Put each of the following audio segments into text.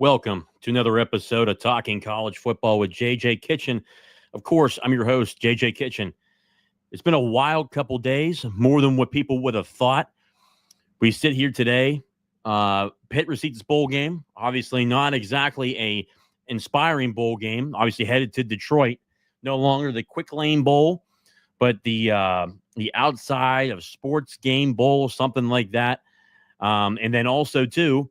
Welcome to another episode of Talking College Football with JJ Kitchen. Of course, I'm your host, JJ Kitchen. It's been a wild couple days, more than what people would have thought. We sit here today. Pitt received its bowl game. Obviously, not exactly a inspiring bowl game. Obviously, headed to Detroit. No longer the Quick Lane Bowl, but the outside of sports game bowl, something like that. And then also, too,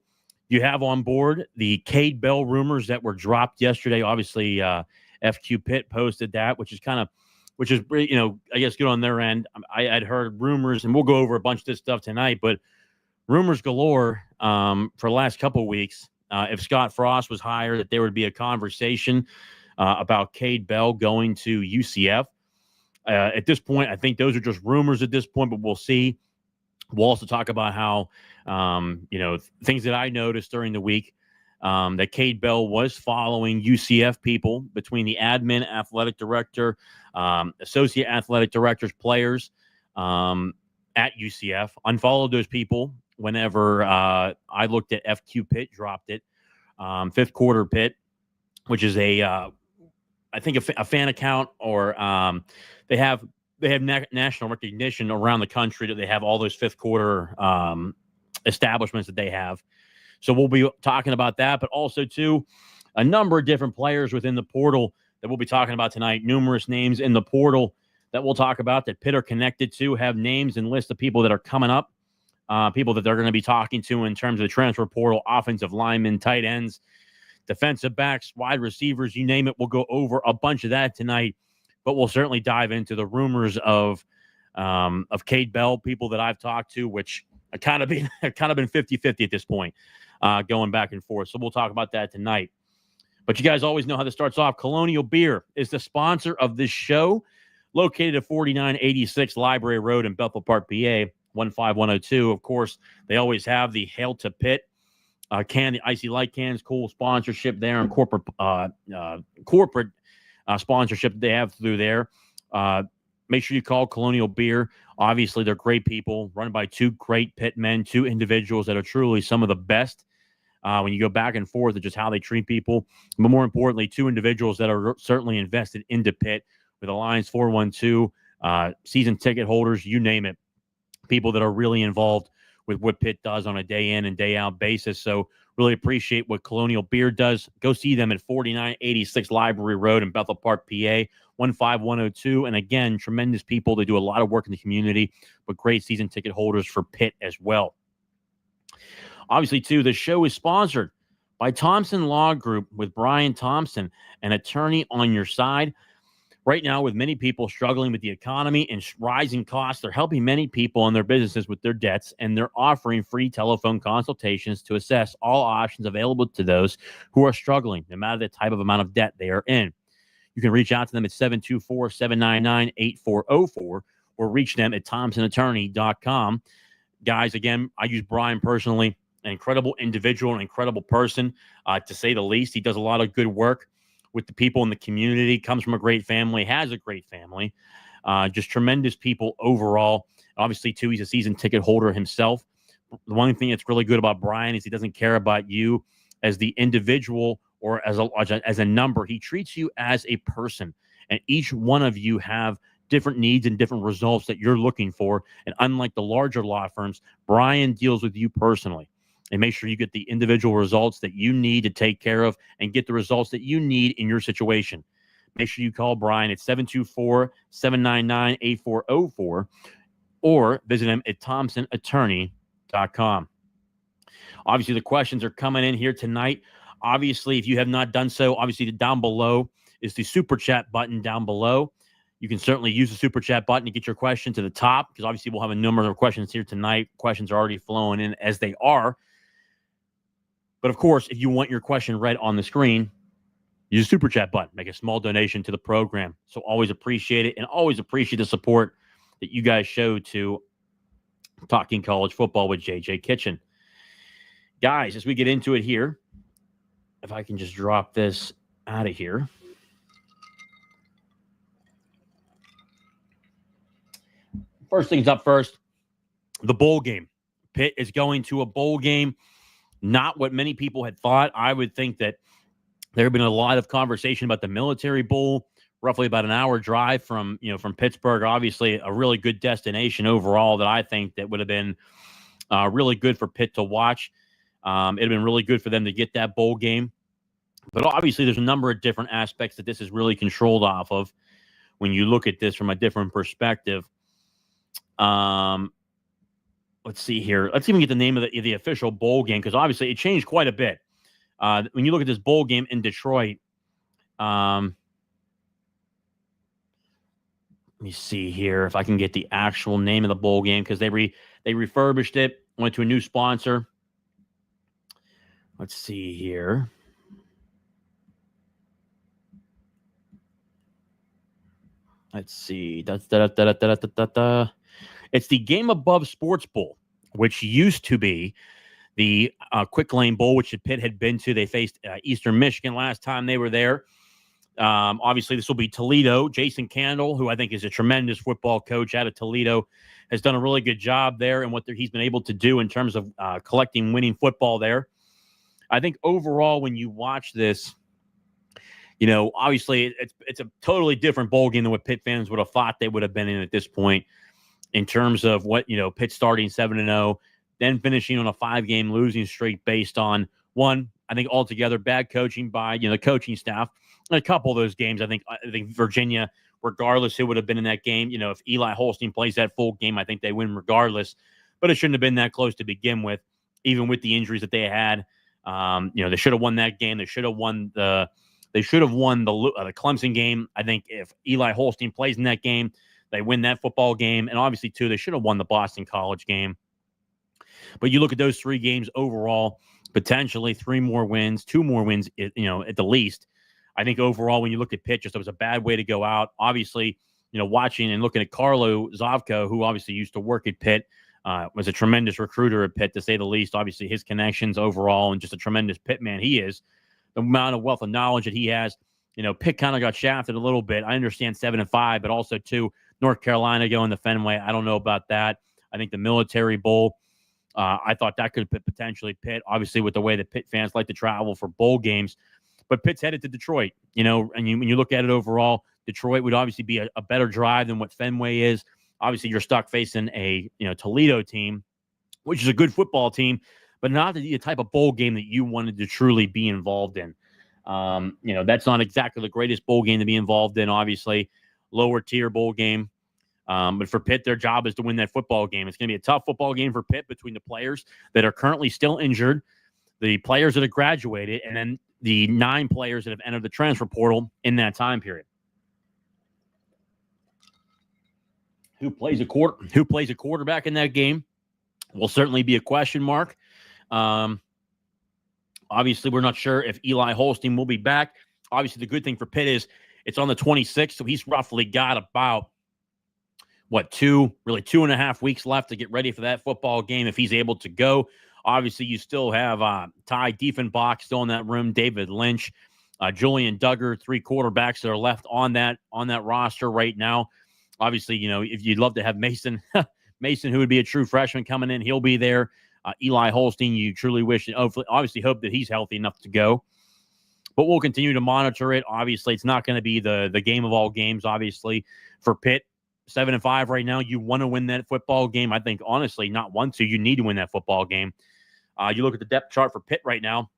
you have on board the Kade Bell rumors that were dropped yesterday. Obviously, FQ Pitt posted that, which is, I guess good on their end. I'd heard rumors, and we'll go over a bunch of this stuff tonight, but rumors galore for the last couple of weeks. If Scott Frost was hired, that there would be a conversation about Kade Bell going to UCF. At this point, I think those are just rumors at this point, but we'll see. We'll also talk about how, things that I noticed during the week, that Kade Bell was following UCF people between the admin, athletic director, associate athletic directors, players at UCF. Unfollowed those people whenever I looked at FQ Pitt, dropped it. Fifth Quarter Pitt, which is a fan account, or they have national recognition around the country that they have all those fifth quarter establishments that they have. So we'll be talking about that, but also, too, a number of different players within the portal that we'll be talking about tonight. Numerous names in the portal that we'll talk about that Pitt are connected to, have names and lists of people that are coming up, people that they're going to be talking to in terms of the transfer portal, offensive linemen, tight ends, defensive backs, wide receivers, you name it. We'll go over a bunch of that tonight. But we'll certainly dive into the rumors of Kade Bell, people that I've talked to, which have kind of been 50-50 at this point, going back and forth. So we'll talk about that tonight. But you guys always know how this starts off. Colonial Beer is the sponsor of this show, located at 4986 Library Road in Bethel Park, PA, 15102. Of course, they always have the Hail to Pitt can, the Icy Light cans, cool sponsorship there, and corporate sponsorship that they have through there. Make sure you call Colonial Beer. Obviously, they're great people, run by two great Pitt men, two individuals that are truly some of the best when you go back and forth of just how they treat people. But more importantly, two individuals that are certainly invested into Pitt with Alliance 412, season ticket holders, you name it, people that are really involved with what Pitt does on a day in and day out basis. So really appreciate what Colonial Beer does. Go see them at 4986 Library Road in Bethel Park, PA, 15102. And again, tremendous people. They do a lot of work in the community, but great season ticket holders for Pitt as well. Obviously, too, the show is sponsored by Thompson Law Group with Brian Thompson, an attorney on your side. Right now, with many people struggling with the economy and rising costs, they're helping many people in their businesses with their debts, and they're offering free telephone consultations to assess all options available to those who are struggling, no matter the type of amount of debt they are in. You can reach out to them at 724-799-8404 or reach them at thompsonattorney.com. Guys, again, I use Brian personally, an incredible individual, an incredible person, to say the least. He does a lot of good work with the people in the community, comes from a great family, has a great family, just tremendous people overall. Obviously, too, he's a season ticket holder himself. The one thing that's really good about Brian is he doesn't care about you as the individual or as a number. He treats you as a person, and each one of you have different needs and different results that you're looking for. And unlike the larger law firms, Brian deals with you personally. And make sure you get the individual results that you need to take care of and get the results that you need in your situation. Make sure you call Brian at 724-799-8404 or visit him at thompsonattorney.com. Obviously, the questions are coming in here tonight. Obviously, if you have not done so, obviously down below is the Super Chat button down below. You can certainly use the Super Chat button to get your question to the top, because obviously we'll have a number of questions here tonight. Questions are already flowing in as they are. But, of course, if you want your question read on the screen, use the Super Chat button. Make a small donation to the program. So always appreciate it, and always appreciate the support that you guys show to Talking College Football with JJ Kitchen. Guys, as we get into it here, if I can just drop this out of here. First things up first, the bowl game. Pitt is going to a bowl game. not what many people had thought. I would think that there had been a lot of conversation about the Military Bowl, roughly about an hour drive from Pittsburgh. Obviously, a really good destination overall that I think that would have been really good for Pitt to watch. It'd have been really good for them to get that bowl game. But obviously, there's a number of different aspects that this is really controlled off of when you look at this from a different perspective. Let's see here. Let's even get the name of the official bowl game, because obviously it changed quite a bit. When you look at this bowl game in Detroit, let me see here if I can get the actual name of the bowl game, because they refurbished it, went to a new sponsor. Let's see here. Let's see. It's the Game Above Sports Bowl, which used to be the Quick Lane Bowl, which Pitt had been to. They faced Eastern Michigan last time they were there. Obviously, this will be Toledo. Jason Candle, who I think is a tremendous football coach out of Toledo, has done a really good job there and what he's been able to do in terms of collecting winning football there. I think overall, when you watch this, obviously it's a totally different bowl game than what Pitt fans would have thought they would have been in at this point, in terms of what, Pitt starting 7-0, then finishing on a 5-game losing streak based on one, I think altogether bad coaching by, the coaching staff. And a couple of those games, I think Virginia, regardless who would have been in that game, if Eli Holstein plays that full game, I think they win regardless. But it shouldn't have been that close to begin with, even with the injuries that they had. They should have won that game. They should have won the Clemson game. I think if Eli Holstein plays in that game, they win that football game. And obviously, too, they should have won the Boston College game. But you look at those 3 games overall, potentially 3 more wins, 2 more wins, at the least. I think overall, when you look at Pitt, it was a bad way to go out. Obviously, watching and looking at Carlo Zovko, who obviously used to work at Pitt, was a tremendous recruiter at Pitt, to say the least. Obviously, his connections overall, and just a tremendous Pitt man he is. The amount of wealth of knowledge that he has, Pitt kind of got shafted a little bit. I understand 7-5, but also, too, North Carolina going to Fenway. I don't know about that. I think the Military Bowl, I thought that could potentially Pitt, obviously, with the way that Pitt fans like to travel for bowl games. But Pitt's headed to Detroit, and when you look at it overall, Detroit would obviously be a better drive than what Fenway is. Obviously, you're stuck facing a Toledo team, which is a good football team, but not the type of bowl game that you wanted to truly be involved in. That's not exactly the greatest bowl game to be involved in, obviously. Lower tier bowl game. But for Pitt, their job is to win that football game. It's going to be a tough football game for Pitt between the players that are currently still injured, the players that have graduated, and then the 9 players that have entered the transfer portal in that time period. Who plays a quarterback in that game will certainly be a question mark. Obviously, we're not sure if Eli Holstein will be back. Obviously, the good thing for Pitt is it's on the 26th, so he's roughly got about 2.5 weeks left to get ready for that football game if he's able to go. Obviously, you still have Ty Diefenbach still in that room, David Lynch, Julian Duggar, 3 quarterbacks that are left on that roster right now. Obviously, if you'd love to have Mason, who would be a true freshman coming in, he'll be there. Eli Holstein, you truly wish, obviously hope that he's healthy enough to go. But we'll continue to monitor it. Obviously, it's not going to be the game of all games, obviously, for Pitt. 7-5 right now. You want to win that football game. I think, honestly, not want to. You need to win that football game. You look at the depth chart for Pitt right now.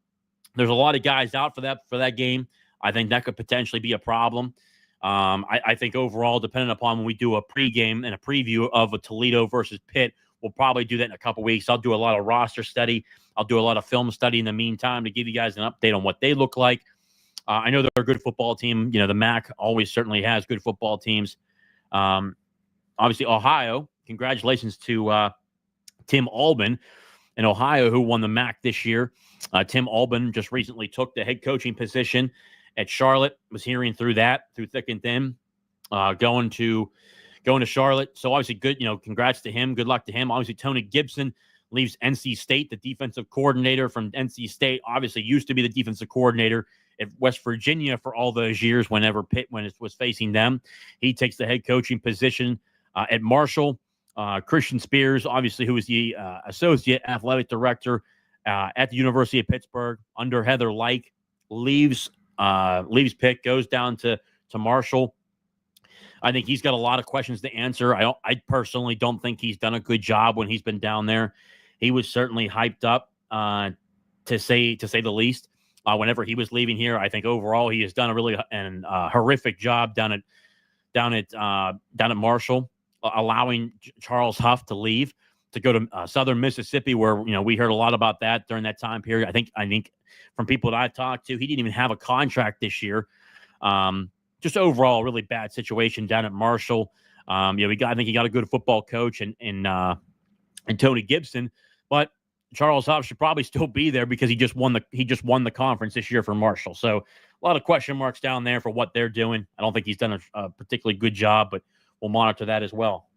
There's a lot of guys out for that game. I think that could potentially be a problem. I think overall, depending upon when we do a pregame and a preview of a Toledo versus Pitt, we'll probably do that in a couple weeks. I'll do a lot of roster study. I'll do a lot of film study in the meantime to give you guys an update on what they look like. I know they're a good football team. The MAC always certainly has good football teams. Obviously, Ohio, congratulations to Tim Albin in Ohio, who won the MAC this year. Tim Albin just recently took the head coaching position at Charlotte. Was hearing through thick and thin, going to Charlotte. So obviously good, congrats to him. Good luck to him. Obviously, Tony Gibson leaves NC State, the defensive coordinator from NC State. Obviously used to be the defensive coordinator at West Virginia for all those years whenever Pitt was facing them. He takes the head coaching position at Marshall. Christian Spears, obviously, who is the associate athletic director at the University of Pittsburgh under Heather Lyke, leaves Pitt, goes down to Marshall. I think he's got a lot of questions to answer. I personally don't think he's done a good job when he's been down there. He was certainly hyped up, to say the least. Whenever he was leaving here, I think overall he has done a really horrific job down at Marshall, allowing Charles Huff to leave to go to Southern Mississippi, where we heard a lot about that during that time period. I think from people that I've talked to, he didn't even have a contract this year. Just overall, really bad situation down at Marshall. I think he got a good football coach in Tony Gibson, but Charles Huff should probably still be there because he just won the conference this year for Marshall. So a lot of question marks down there for what they're doing. I don't think he's done a particularly good job, but we'll monitor that as well.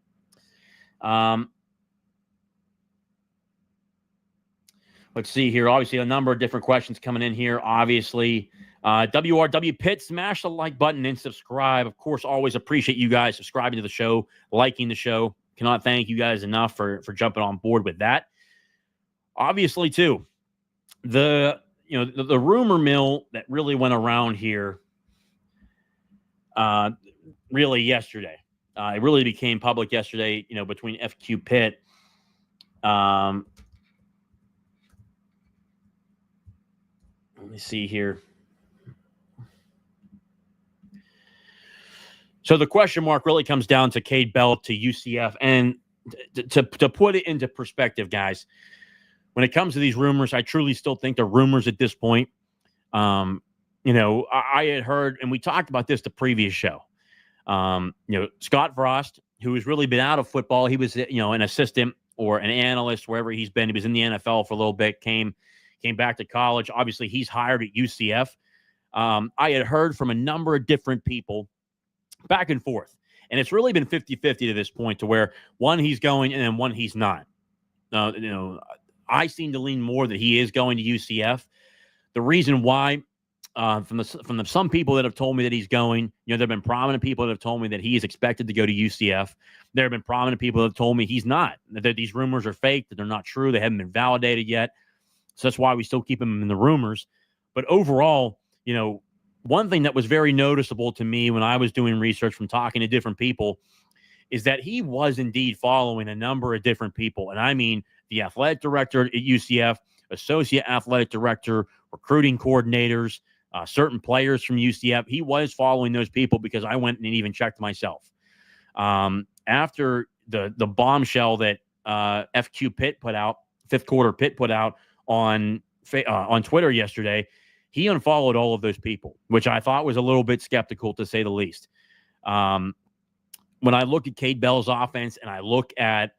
Let's see here. Obviously, a number of different questions coming in here. Obviously, WRW Pitt, smash the like button and subscribe. Of course, always appreciate you guys subscribing to the show, liking the show. Cannot thank you guys enough for jumping on board with that. Obviously, too, the rumor mill that really went around here really yesterday. It really became public yesterday, between FQ Pitt. Let me see here. So the question mark really comes down to Kade Bell to UCF. And to put it into perspective, guys, when it comes to these rumors, I truly still think they're rumors at this point. I had heard, and we talked about this the previous show. Scott Frost, who has really been out of football, he was, an assistant or an analyst wherever he's been. He was in the NFL for a little bit, came back to college. Obviously, he's hired at UCF. I had heard from a number of different people back and forth, and it's really been 50-50 to this point, to where one he's going and then one he's not. I seem to lean more that he is going to UCF. The reason why, from some people that have told me that he's going, there have been prominent people that have told me that he is expected to go to UCF. There have been prominent people that have told me he's not, that these rumors are fake, that they're not true, they haven't been validated yet. So that's why we still keep him in the rumors. But overall, one thing that was very noticeable to me when I was doing research from talking to different people is that he was indeed following a number of different people. And I mean the athletic director at UCF, associate athletic director, recruiting coordinators, certain players from UCF. He was following those people because I went and even checked myself. After the bombshell that FQ Pitt put out, fifth quarter Pitt put out on Twitter yesterday, he unfollowed all of those people, which I thought was a little bit skeptical, to say the least. When I look at Kade Bell's offense and I look at,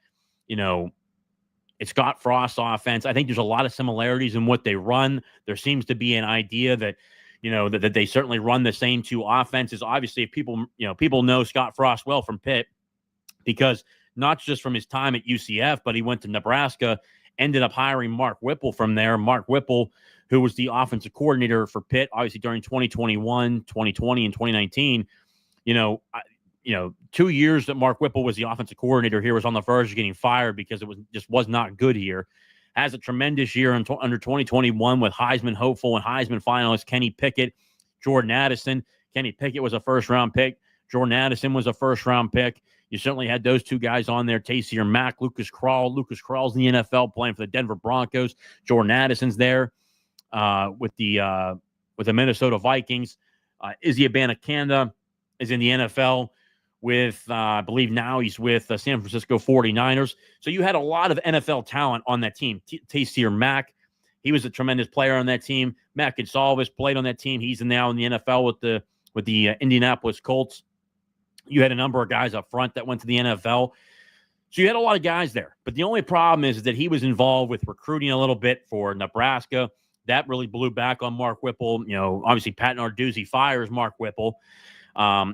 it's Scott Frost's offense, I think there's a lot of similarities in what they run. There seems to be an idea that, that they certainly run the same two offenses. Obviously, people know Scott Frost well from Pitt, because not just from his time at UCF, but he went to Nebraska, ended up hiring Mark Whipple from there. Mark Whipple, who was the offensive coordinator for Pitt, obviously during 2021, 2020, and 2019. 2 years that Mark Whipple was the offensive coordinator here, was on the verge of getting fired because it was not good here. Has a tremendous year under 2021 with Heisman hopeful and Heisman finalist Kenny Pickett, Jordan Addison. Kenny Pickett was a first-round pick. Jordan Addison was a first-round pick. You certainly had those two guys on there, Taysier Mack, Lucas Krull. Lucas Krull's in the NFL playing for the Denver Broncos. Jordan Addison's there with the Minnesota Vikings. Izzy Abanikanda is in the NFL with, I believe now he's with San Francisco 49ers. So you had a lot of NFL talent on that team. Taysier Mack, he was a tremendous player on that team. Matt Gonsalves played on that team. He's now in the NFL with the Indianapolis Colts. You had a number of guys up front that went to the NFL. So you had a lot of guys there. But the only problem is that he was involved with recruiting a little bit for Nebraska. That really blew back on Mark Whipple. Obviously Pat Narduzzi fires Mark Whipple.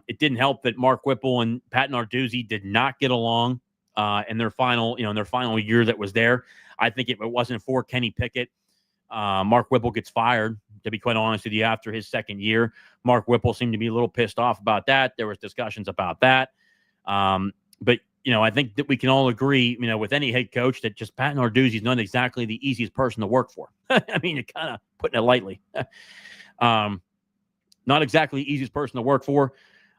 It didn't help that Mark Whipple and Pat Narduzzi did not get along in their final year that was there. I think if it wasn't for Kenny Pickett, Mark Whipple gets fired, to be quite honest with you, after his second year. Mark Whipple seemed to be a little pissed off about that. There was discussions about that. But I think that we can all agree, with any head coach that just Pat Narduzzi's not exactly the easiest person to work for. I mean, you're kind of putting it lightly. Not exactly the easiest person to work for.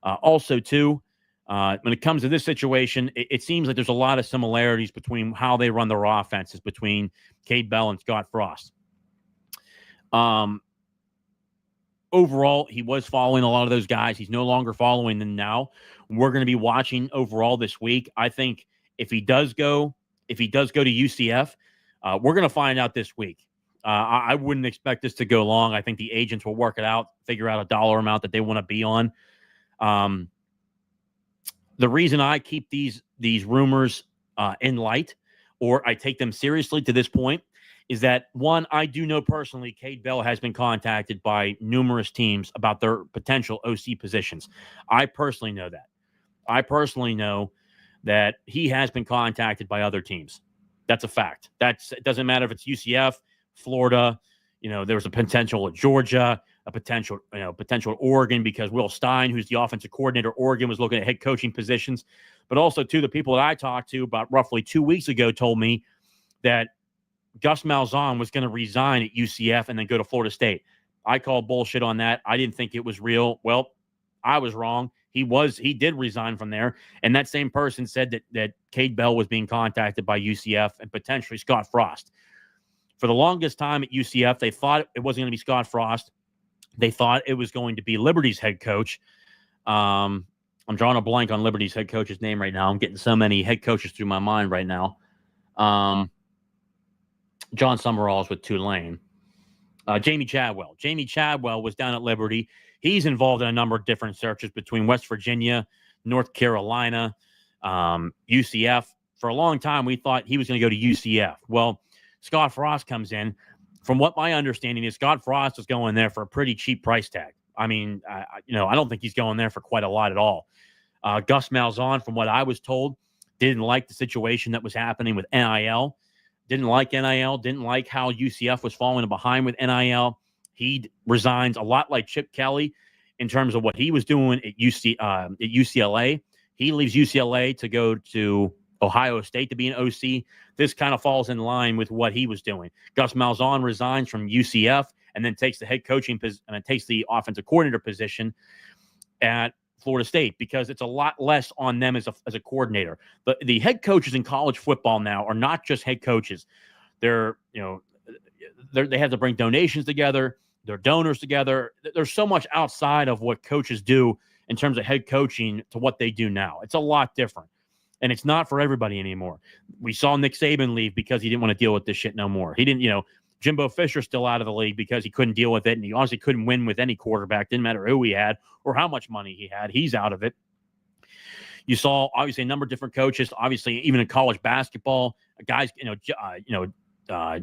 Also, too, when it comes to this situation, it seems like there's a lot of similarities between how they run their offenses between Kade Bell and Scott Frost. Overall, he was following a lot of those guys. He's no longer following them now. We're going to be watching overall this week. I think if he does go to UCF, we're going to find out this week. I wouldn't expect this to go long. I think the agents will work it out, figure out a dollar amount that they want to be on. The reason I keep these rumors in light, or I take them seriously to this point, is that, one, I do know personally Kade Bell has been contacted by numerous teams about their potential OC positions. I personally know that. I personally know that he has been contacted by other teams. That's a fact. It doesn't matter if it's UCF, Florida. There was a potential at Georgia, a potential at Oregon, because Will Stein, who's the offensive coordinator, Oregon, was looking at head coaching positions. But also, too, the people that I talked to about roughly 2 weeks ago told me that Gus Malzahn was going to resign at UCF and then go to Florida State. I called bullshit on that. I didn't think it was real. Well, I was wrong. He did resign from there. And that same person said that Kade Bell was being contacted by UCF and potentially Scott Frost. For the longest time at UCF, they thought it wasn't going to be Scott Frost. They thought it was going to be Liberty's head coach. I'm drawing a blank on Liberty's head coach's name right now. I'm getting so many head coaches through my mind right now. John Summerall's with Tulane. Jamie Chadwell. Jamie Chadwell was down at Liberty. He's involved in a number of different searches between West Virginia, North Carolina, UCF. For a long time, we thought he was going to go to UCF. Well, Scott Frost comes in. From what my understanding is, Scott Frost is going there for a pretty cheap price tag. I mean, I don't think he's going there for quite a lot at all. Gus Malzahn, from what I was told, didn't like the situation that was happening with NIL. Didn't like NIL, didn't like how UCF was falling behind with NIL. He resigns a lot like Chip Kelly in terms of what he was doing at UCLA. He leaves UCLA to go to Ohio State to be an OC. This kind of falls in line with what he was doing. Gus Malzahn resigns from UCF and then takes the head coaching and takes the offensive coordinator position at Florida State, because it's a lot less on them as a coordinator. The head coaches in college football now are not just head coaches. They have to bring donations together. They're donors together. There's so much outside of what coaches do in terms of head coaching to what they do now. It's a lot different, and it's not for everybody anymore. We saw Nick Saban leave because he didn't want to deal with this shit no more. He didn't, Jimbo Fisher's still out of the league because he couldn't deal with it, and he honestly couldn't win with any quarterback. Didn't matter who he had or how much money he had. He's out of it. You saw, obviously, a number of different coaches. Obviously, even in college basketball, guys,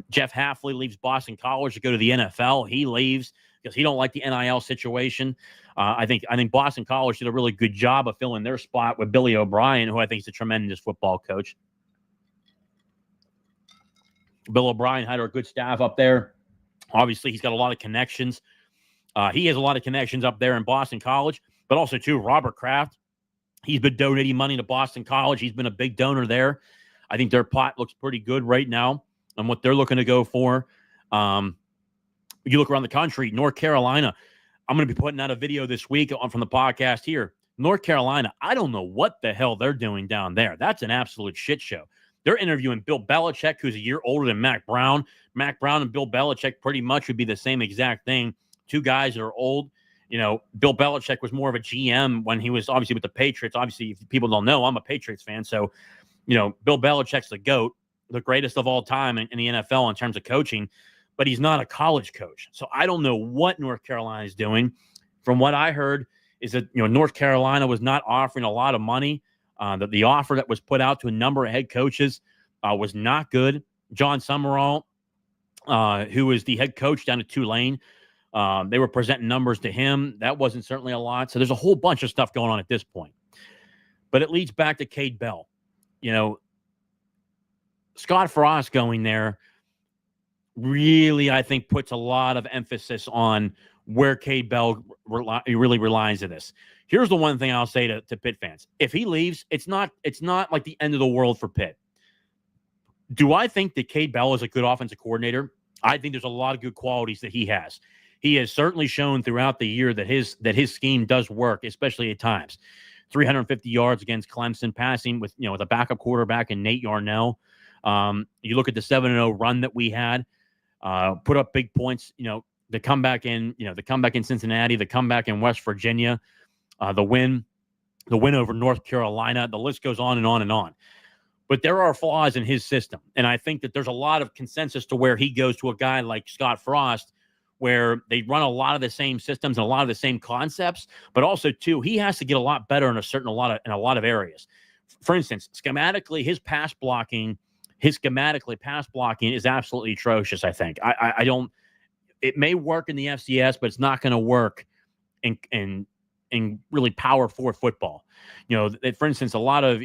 Jeff Hafley leaves Boston College to go to the NFL. He leaves because he don't like the NIL situation. I think Boston College did a really good job of filling their spot with Billy O'Brien, who I think is a tremendous football coach. Bill O'Brien had a good staff up there. Obviously, he's got a lot of connections. He has a lot of connections up there in Boston College, but also, too, Robert Kraft. He's been donating money to Boston College. He's been a big donor there. I think their pot looks pretty good right now on what they're looking to go for. You look around the country, North Carolina. I'm going to be putting out a video this week from the podcast here. North Carolina, I don't know what the hell they're doing down there. That's an absolute shit show. They're interviewing Bill Belichick, who's a year older than Mac Brown. Mac Brown and Bill Belichick pretty much would be the same exact thing. Two guys that are old. Bill Belichick was more of a GM when he was obviously with the Patriots. Obviously, if people don't know, I'm a Patriots fan. So, Bill Belichick's the GOAT, the greatest of all time in the NFL in terms of coaching, but he's not a college coach. So I don't know what North Carolina is doing. From what I heard is that, North Carolina was not offering a lot of money. That the offer that was put out to a number of head coaches was not good. John Summerall, who is the head coach down at Tulane, they were presenting numbers to him. That wasn't certainly a lot. So there's a whole bunch of stuff going on at this point. But it leads back to Kade Bell. Scott Frost going there really, I think, puts a lot of emphasis on where Kade Bell really relies on this. Here's the one thing I'll say to Pitt fans. If he leaves, it's not like the end of the world for Pitt. Do I think that Kade Bell is a good offensive coordinator? I think there's a lot of good qualities that he has. He has certainly shown throughout the year that his scheme does work, especially at times. 350 yards against Clemson, passing with a backup quarterback in Nate Yarnell. You look at the 7-0 run that we had, put up big points. The comeback in Cincinnati, the comeback in West Virginia, the win over North Carolina. The list goes on and on and on. But there are flaws in his system, and I think that there's a lot of consensus to where he goes to a guy like Scott Frost, where they run a lot of the same systems and a lot of the same concepts, but also too, he has to get a lot better in a lot of areas. For instance, schematically pass blocking is absolutely atrocious. I think I don't. It may work in the FCS, but it's not going to work in really power forward football. For instance, a lot of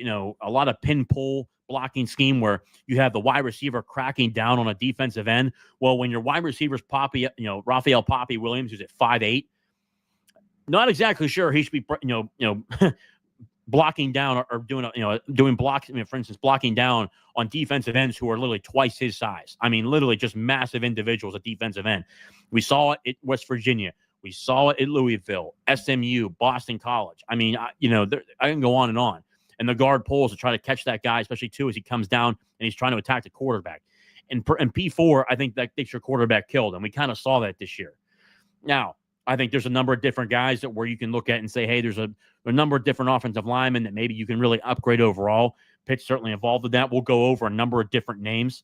pin pull blocking scheme where you have the wide receiver cracking down on a defensive end. Well, when your wide receiver's Raphael Poppy Williams, who's at 5'8", not exactly sure he should be blocking down or doing blocks. For instance, blocking down on defensive ends who are literally twice his size. I mean, literally just massive individuals at defensive end. We saw it at West Virginia. We saw it at Louisville, SMU, Boston College. I mean, I can go on and on. And the guard pulls to try to catch that guy, especially too as he comes down and he's trying to attack the quarterback. And P4, I think that gets your quarterback killed, and we kind of saw that this year. Now, I think there's a number of different guys where you can look at and say, hey, there's a number of different offensive linemen that maybe you can really upgrade overall. Pitt's certainly involved in that. We'll go over a number of different names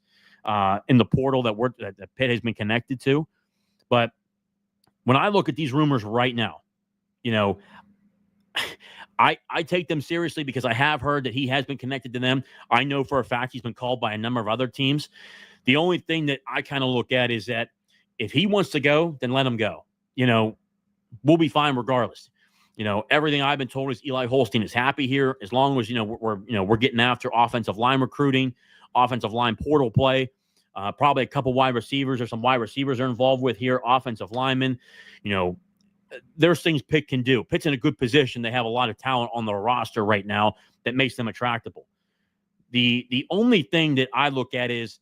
in the portal that Pitt has been connected to. But when I look at these rumors right now, I take them seriously because I have heard that he has been connected to them. I know for a fact he's been called by a number of other teams. The only thing that I kind of look at is that if he wants to go, then let him go. We'll be fine regardless. Everything I've been told is Eli Holstein is happy here as long as we're getting after offensive line recruiting, offensive line portal play. Probably a couple wide receivers or some wide receivers are involved with here, offensive linemen. There's things Pitt can do. Pitt's in a good position. They have a lot of talent on the roster right now that makes them attractable. The only thing that I look at is,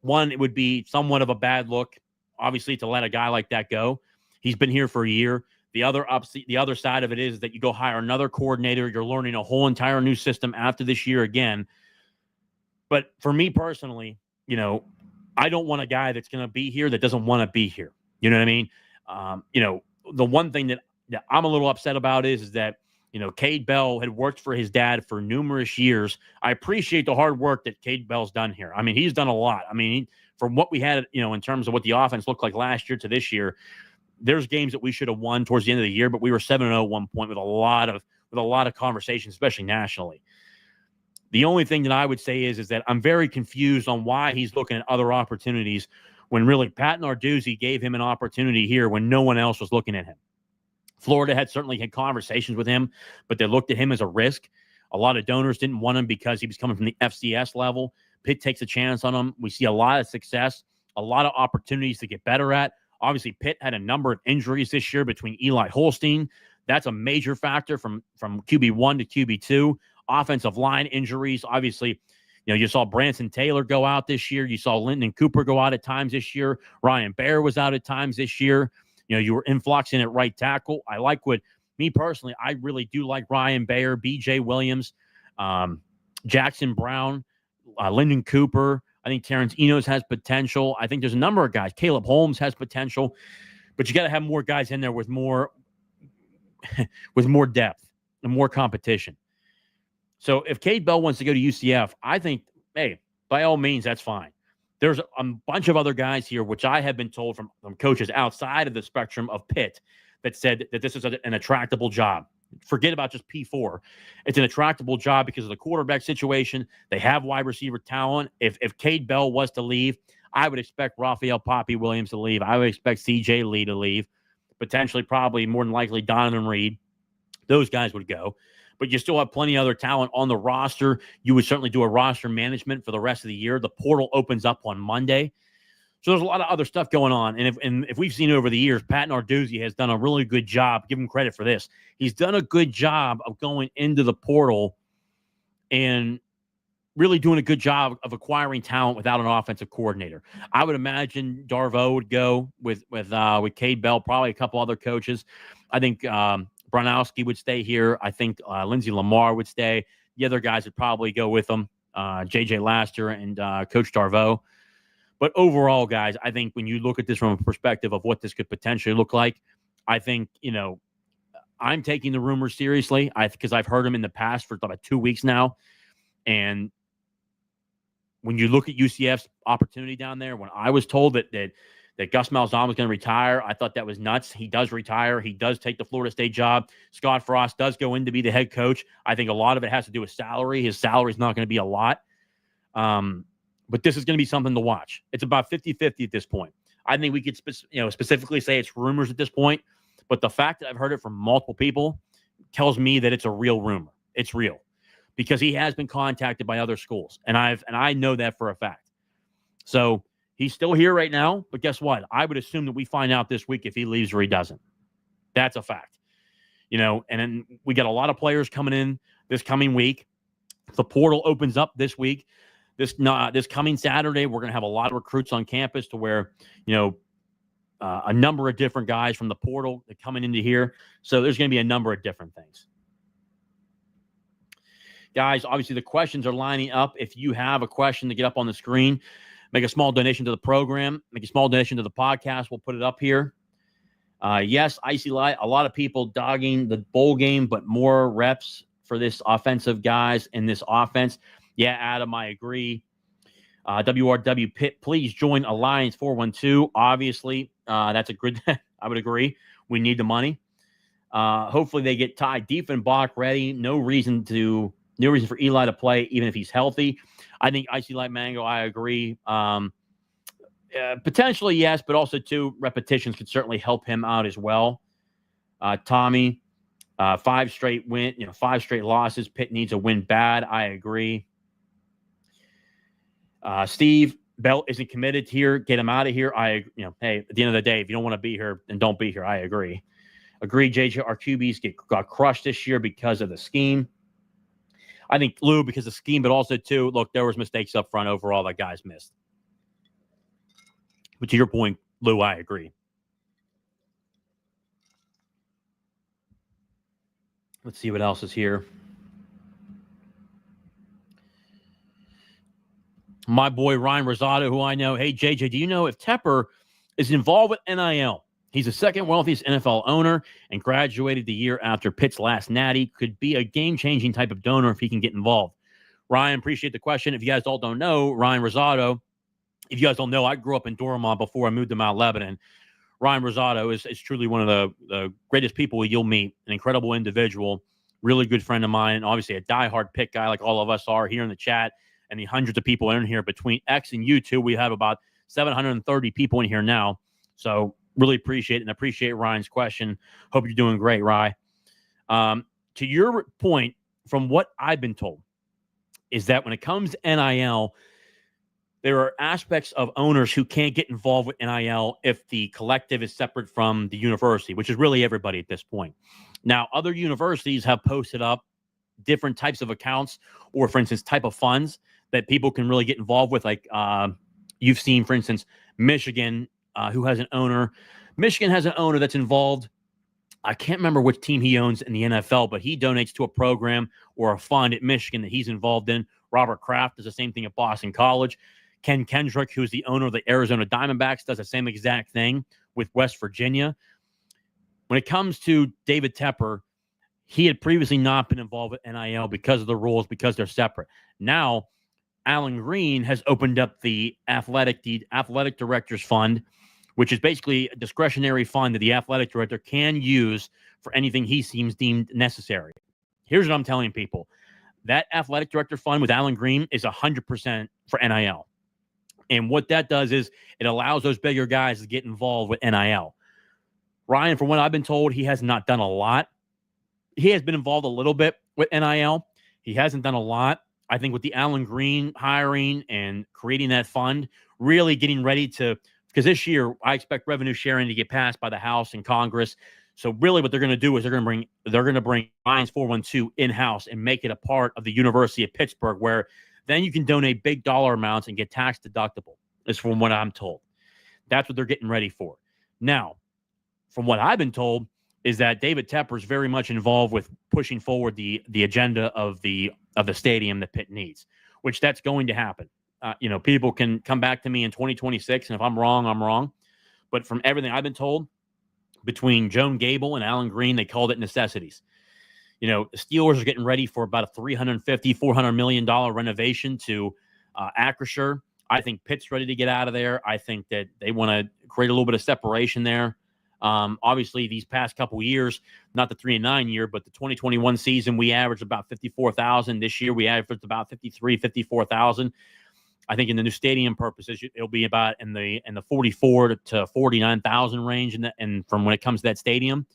one, it would be somewhat of a bad look, obviously, to let a guy like that go. He's been here for a year. The other side of it is that you go hire another coordinator. You're learning a whole entire new system after this year again. But for me personally, I don't want a guy that's going to be here that doesn't want to be here. You know what I mean? The one thing that I'm a little upset about is that, Kade Bell had worked for his dad for numerous years. I appreciate the hard work that Kade Bell's done here. I mean, he's done a lot. I mean, from what we had, in terms of what the offense looked like last year to this year, there's games that we should have won towards the end of the year, but we were 7-0 at one point with a lot of conversations, especially nationally. The only thing that I would say is that I'm very confused on why he's looking at other opportunities when really Pat Narduzzi gave him an opportunity here when no one else was looking at him. Florida had certainly had conversations with him, but they looked at him as a risk. A lot of donors didn't want him because he was coming from the FCS level. Pitt takes a chance on him. We see a lot of success, a lot of opportunities to get better at. Obviously, Pitt had a number of injuries this year between Eli Holstein. That's a major factor from QB1 to QB2. Offensive line injuries, obviously, you saw Branson Taylor go out this year. You saw Lyndon Cooper go out at times this year. Ryan Baer was out at times this year. You were influxing at right tackle. I like me personally, I really do like Ryan Baer, BJ Williams, Jackson Brown, Lyndon Cooper. I think Terrence Enos has potential. I think there's a number of guys. Caleb Holmes has potential. But you got to have more guys in there with more depth and more competition. So if Kade Bell wants to go to UCF, I think, hey, by all means, that's fine. There's a bunch of other guys here, which I have been told from coaches outside of the spectrum of Pitt that said that this is an attractable job. Forget about just P4. It's an attractable job because of the quarterback situation. They have wide receiver talent. If Kade Bell was to leave, I would expect Raphael Poppy Williams to leave. I would expect C.J. Lee to leave. Potentially, probably, more than likely, Donovan Reed. Those guys would go. But you still have plenty of other talent on the roster. You would certainly do a roster management for the rest of the year. The portal opens up on Monday. So there's a lot of other stuff going on. And if we've seen over the years, Pat Narduzzi has done a really good job. Give him credit for this. He's done a good job of going into the portal and really doing a good job of acquiring talent without an offensive coordinator. I would imagine Darvo would go with Kade Bell, probably a couple other coaches. I think Bronowski would stay here. I think Lindsey Lamar would stay. The other guys would probably go with them, J.J. Laster and Coach Darvo. But overall, guys, I think when you look at this from a perspective of what this could potentially look like, I think, I'm taking the rumors seriously because I've heard them in the past for about 2 weeks now. And when you look at UCF's opportunity down there, when I was told that Gus Malzahn was going to retire, I thought that was nuts. He does retire. He does take the Florida State job. Scott Frost does go in to be the head coach. I think a lot of it has to do with salary. His salary is not going to be a lot. But this is going to be something to watch. It's about 50-50 at this point. I think we could specifically say it's rumors at this point. But the fact that I've heard it from multiple people tells me that it's a real rumor. It's real. Because he has been contacted by other schools. And I know that for a fact. So he's still here right now. But guess what? I would assume that we find out this week if he leaves or he doesn't. That's a fact. And then we got a lot of players coming in this coming week. The portal opens up this week. This coming Saturday, we're going to have a lot of recruits on campus to where, a number of different guys from the portal that coming into here. So there's going to be a number of different things. Guys, obviously the questions are lining up. If you have a question to get up on the screen, make a small donation to the program, make a small donation to the podcast. We'll put it up here. Yes, Icy Light, a lot of people dogging the bowl game, but more reps for this offensive guys in this offense. Yeah, Adam, I agree. WRW Pitt, please join Alliance 412. Obviously, that's a good, I would agree. We need the money. Hopefully they get Ty Diefenbach ready. No reason for Eli to play, even if he's healthy. I think Icy Light Mango, I agree. Potentially, yes, but also, too, repetitions could certainly help him out as well. Tommy, 5 straight losses. Pitt needs a win bad. I agree. Steve, Bell isn't committed here. Get him out of here. Hey, at the end of the day, if you don't want to be here, then don't be here. I agree. JJ, our QBs got crushed this year because of the scheme. I think Lou, because of scheme, but also, too, look, there was mistakes up front overall that guys missed. But to your point, Lou, I agree. Let's see what else is here. My boy Ryan Rosado, who I know. Hey, JJ, do you know if Tepper is involved with NIL? He's the second wealthiest NFL owner and graduated the year after Pitt's last natty. Could be a game-changing type of donor if he can get involved. Ryan, appreciate the question. If you guys all don't know, Ryan Rosado, if you guys don't know, I grew up in Dormont before I moved to Mount Lebanon. Ryan Rosado is truly one of the greatest people you'll meet, an incredible individual, really good friend of mine, and obviously a diehard Pitt guy like all of us are here in the chat. And the hundreds of people in here between X and YouTube, we have about 730 people in here now. So really appreciate it and appreciate Ryan's question. Hope you're doing great, Rye. To your point, from what I've been told, is that when it comes to NIL, there are aspects of owners who can't get involved with NIL if the collective is separate from the university, which is really everybody at this point. Now, other universities have posted up different types of accounts or, for instance, type of funds that people can really get involved with. Like you've seen, for instance, Michigan, who has an owner. Michigan has an owner that's involved. I can't remember which team he owns in the NFL, but he donates to a program or a fund at Michigan that he's involved in. Robert Kraft does the same thing at Boston College. Ken Kendrick, who's the owner of the Arizona Diamondbacks, does the same exact thing with West Virginia. When it comes to David Tepper, he had previously not been involved with NIL because of the rules, because they're separate. Now, Alan Green has opened up the athletic directors fund, which is basically a discretionary fund that the athletic director can use for anything he seems deemed necessary. Here's what I'm telling people. That athletic director fund with Alan Green is 100% for NIL. And what that does is it allows those bigger guys to get involved with NIL. Ryan, from what I've been told, he has not done a lot. He has been involved a little bit with NIL. He hasn't done a lot. I think with the Alan Green hiring and creating that fund, really getting ready to because this year I expect revenue sharing to get passed by the House and Congress. So really, what they're going to do is they're going to bring Lions 412 in house and make it a part of the University of Pittsburgh, where then you can donate big dollar amounts and get tax deductible. Is from what I'm told. That's what they're getting ready for. Now, from what I've been told, is that David Tepper is very much involved with pushing forward the agenda of the stadium that Pitt needs, which that's going to happen. People can come back to me in 2026, and if I'm wrong, I'm wrong. But from everything I've been told, between Joan Gable and Alan Green, they called it necessities. The Steelers are getting ready for about a $350-400 million renovation to Acrisure. I think Pitt's ready to get out of there. I think that they want to create a little bit of separation there. Obviously, these past couple years, not the 3-9 year, but the 2021 season, we averaged about 54,000. This year, we averaged about 54,000. I think in the new stadium purposes, it'll be about in the 44 to 49,000 range, and from when it comes to that stadium.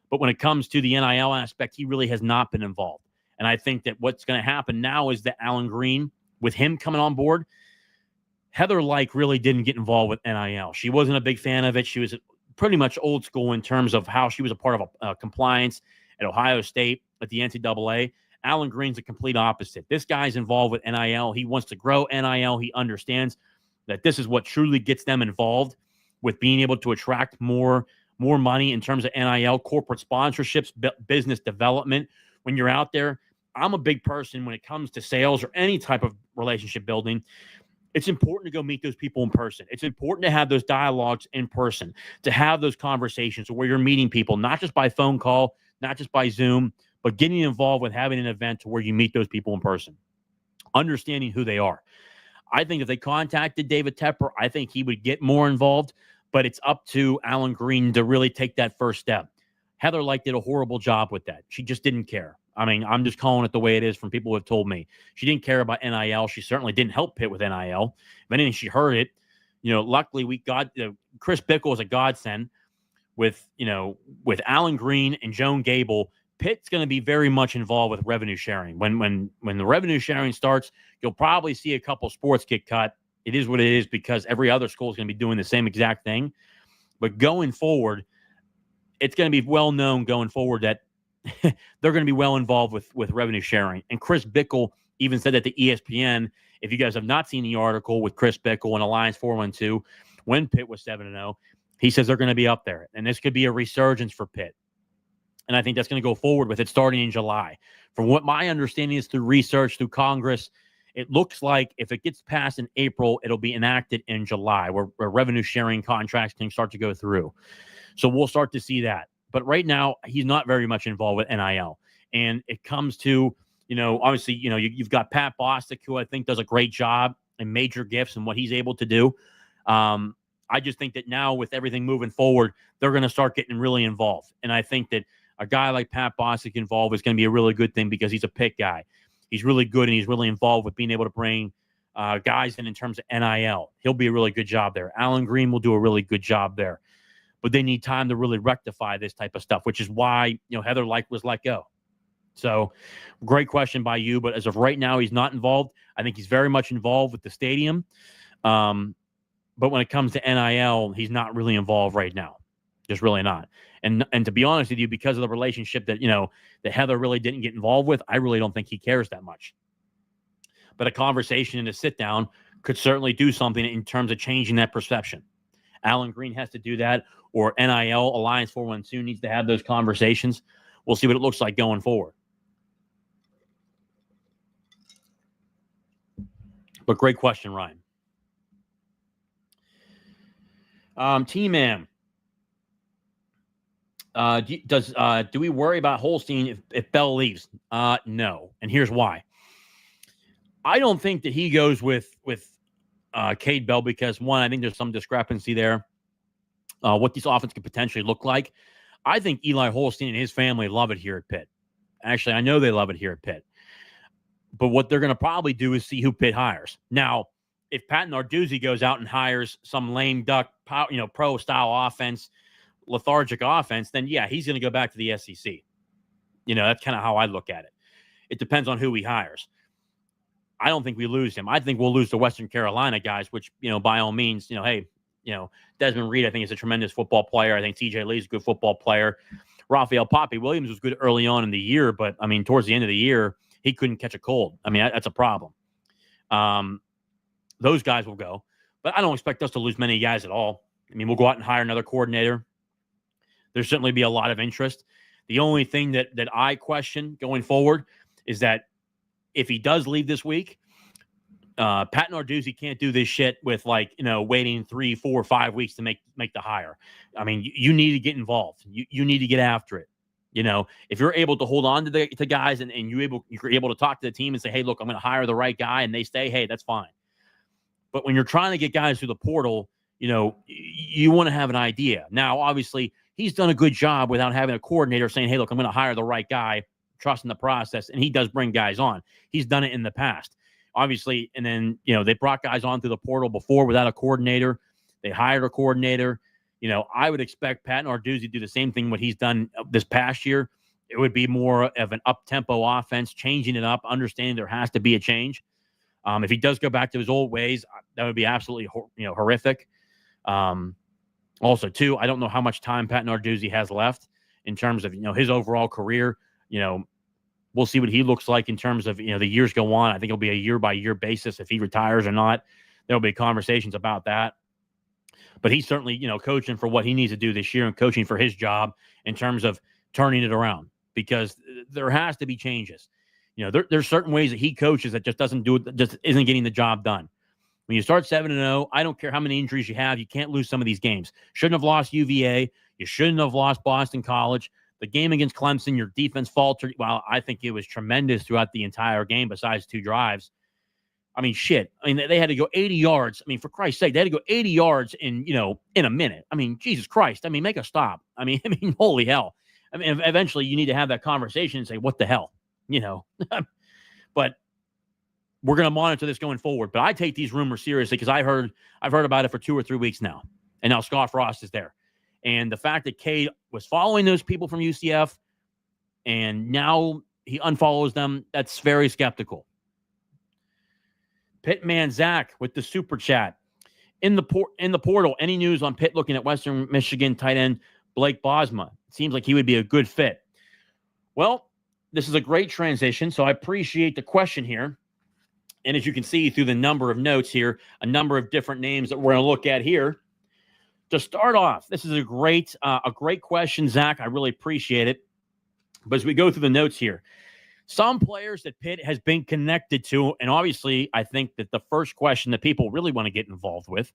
But when it comes to the NIL aspect, he really has not been involved. And I think that what's going to happen now is that Alan Green, with him coming on board, Heather Lyke really didn't get involved with NIL. She wasn't a big fan of it. She was pretty much old school in terms of how she was a part of a compliance at Ohio State, at the NCAA. Alan Green's a complete opposite. This guy's involved with NIL. He wants to grow NIL. He understands that this is what truly gets them involved with being able to attract more money in terms of NIL, corporate sponsorships, business development. When you're out there, I'm a big person when it comes to sales or any type of relationship building. It's important to go meet those people in person. It's important to have those dialogues in person, to have those conversations where you're meeting people, not just by phone call, not just by Zoom, but getting involved with having an event to where you meet those people in person, understanding who they are. I think if they contacted David Tepper, I think he would get more involved, but it's up to Alan Green to really take that first step. Heather Lyke did a horrible job with that. She just didn't care. I mean, I'm just calling it the way it is from people who have told me. She didn't care about NIL. She certainly didn't help Pitt with NIL. If anything, she heard it. Luckily we got Chris Bickle is a godsend with Alan Green and Joan Gable. Pitt's going to be very much involved with revenue sharing. When the revenue sharing starts, you'll probably see a couple sports get cut. It is what it is because every other school is going to be doing the same exact thing. But going forward, it's going to be well known going forward that they're going to be well involved with revenue sharing. And Chris Bickle even said that to ESPN, if you guys have not seen the article with Chris Bickle and Alliance 412, when Pitt was 7-0, he says they're going to be up there. And this could be a resurgence for Pitt. And I think that's going to go forward with it starting in July. From what my understanding is through research, through Congress, it looks like if it gets passed in April, it'll be enacted in July where revenue sharing contracts can start to go through. So we'll start to see that. But right now, he's not very much involved with NIL. And it comes to, obviously, you've got Pat Bostic, who I think does a great job in major gifts and what he's able to do. I just think that now with everything moving forward, they're going to start getting really involved. And I think that a guy like Pat Bostic involved is going to be a really good thing because he's a Pitt guy. He's really good and he's really involved with being able to bring guys in terms of NIL. He'll be a really good job there. Alan Green will do a really good job there. But they need time to really rectify this type of stuff, which is why, Heather Lyke was let go. So great question by you. But as of right now, he's not involved. I think he's very much involved with the stadium. But when it comes to NIL, he's not really involved right now. Just really not. And to be honest with you, because of the relationship that, that Heather really didn't get involved with, I really don't think he cares that much. But a conversation and a sit down could certainly do something in terms of changing that perception. Alan Green has to do that, or NIL, Alliance 412 needs to have those conversations. We'll see what it looks like going forward. But great question, Ryan. T-Man. Do we worry about Holstein if Bell leaves? No. And here's why. I don't think that he goes with Kade Bell because, one, I think there's some discrepancy there. What these offenses could potentially look like. I think Eli Holstein and his family love it here at Pitt. Actually, I know they love it here at Pitt. But what they're going to probably do is see who Pitt hires. Now, if Pat Narduzzi goes out and hires some lame duck, pro-style offense, lethargic offense, then, yeah, he's going to go back to the SEC. That's kind of how I look at it. It depends on who he hires. I don't think we lose him. I think we'll lose the Western Carolina guys, which, by all means, hey, Desmond Reed, I think, is a tremendous football player. I think TJ Lee's a good football player. Raphael Poppy Williams was good early on in the year, but, I mean, towards the end of the year, he couldn't catch a cold. I mean, that's a problem. Those guys will go. But I don't expect us to lose many guys at all. I mean, we'll go out and hire another coordinator. There'll certainly be a lot of interest. The only thing that I question going forward is that if he does leave this week, Pat Narduzzi can't do this shit with waiting 3, 4, 5 weeks to make the hire. I mean, you need to get involved. You need to get after it. If you're able to hold on to guys and you're able to talk to the team and say, hey, look, I'm going to hire the right guy, and they stay, hey, that's fine. But when you're trying to get guys through the portal, you want to have an idea. Now, obviously, he's done a good job without having a coordinator saying, hey, look, I'm going to hire the right guy, trusting the process, and he does bring guys on. He's done it in the past. Obviously, and then, they brought guys on through the portal before without a coordinator. They hired a coordinator. I would expect Pat Narduzzi to do the same thing what he's done this past year. It would be more of an up-tempo offense, changing it up, understanding there has to be a change. If he does go back to his old ways, that would be absolutely horrific. Also, too, I don't know how much time Pat Narduzzi has left in terms of his overall career. We'll see what he looks like in terms of the years go on. I think it'll be a year-by-year basis if he retires or not. There'll be conversations about that. But he's certainly coaching for what he needs to do this year and coaching for his job in terms of turning it around, because there has to be changes. There's certain ways that he coaches that just isn't getting the job done. When you start 7-0, I don't care how many injuries you have, you can't lose some of these games. Shouldn't have lost UVA. You shouldn't have lost Boston College. The game against Clemson, your defense faltered. Well, I think it was tremendous throughout the entire game besides 2 drives. I mean, shit. I mean, they had to go 80 yards. I mean, for Christ's sake, they had to go 80 yards in a minute. I mean, Jesus Christ. I mean, make a stop. I mean, holy hell. I mean, eventually you need to have that conversation and say, what the hell? But we're going to monitor this going forward. But I take these rumors seriously because I've heard about it for 2 or 3 weeks now. And now Scott Frost is there. And the fact that Cade was following those people from UCF and now he unfollows them, that's very skeptical. Pittman Zach with the super chat. In the portal, any news on Pitt looking at Western Michigan tight end Blake Bosma? It seems like he would be a good fit. Well, this is a great transition, so I appreciate the question here. And as you can see through the number of notes here, a number of different names that we're going to look at here. To start off, this is a great question, Zach. I really appreciate it. But as we go through the notes here, some players that Pitt has been connected to, and obviously I think that the first question that people really want to get involved with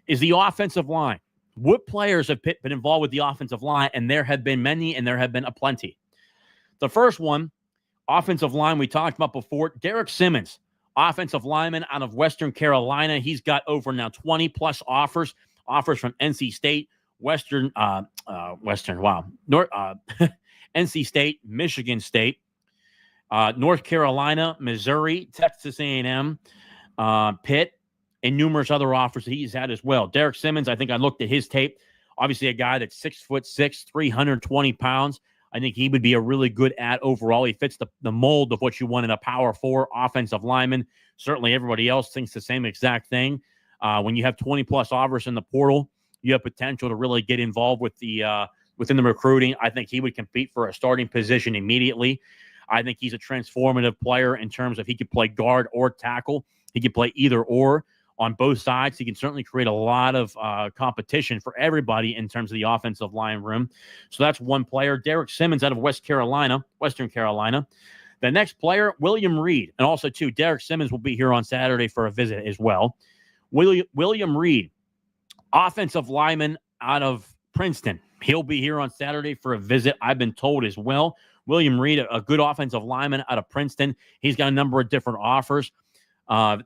is the offensive line. What players have Pitt been involved with the offensive line? And there have been many, and there have been aplenty. The first one, offensive line, we talked about before, Derek Simmons, offensive lineman out of Western Carolina. He's got over now 20-plus offers from NC State, NC State, Michigan State, North Carolina, Missouri, Texas A&M, Pitt, and numerous other offers that he's had as well. Derek Simmons, I think I looked at his tape. Obviously, a guy that's 6'6", 320 pounds. I think he would be a really good ad overall. He fits the mold of what you want in a power 4 offensive lineman. Certainly, everybody else thinks the same exact thing. When you have 20-plus offers in the portal, you have potential to really get involved with within the recruiting. I think he would compete for a starting position immediately. I think he's a transformative player in terms of he could play guard or tackle. He could play either or on both sides. He can certainly create a lot of competition for everybody in terms of the offensive line room. So that's one player. Derek Simmons out of Western Carolina. The next player, William Reed. And also, too, Derek Simmons will be here on Saturday for a visit as well. William Reed, offensive lineman out of Princeton. He'll be here on Saturday for a visit, I've been told as well. William Reed, a good offensive lineman out of Princeton. He's got a number of different offers.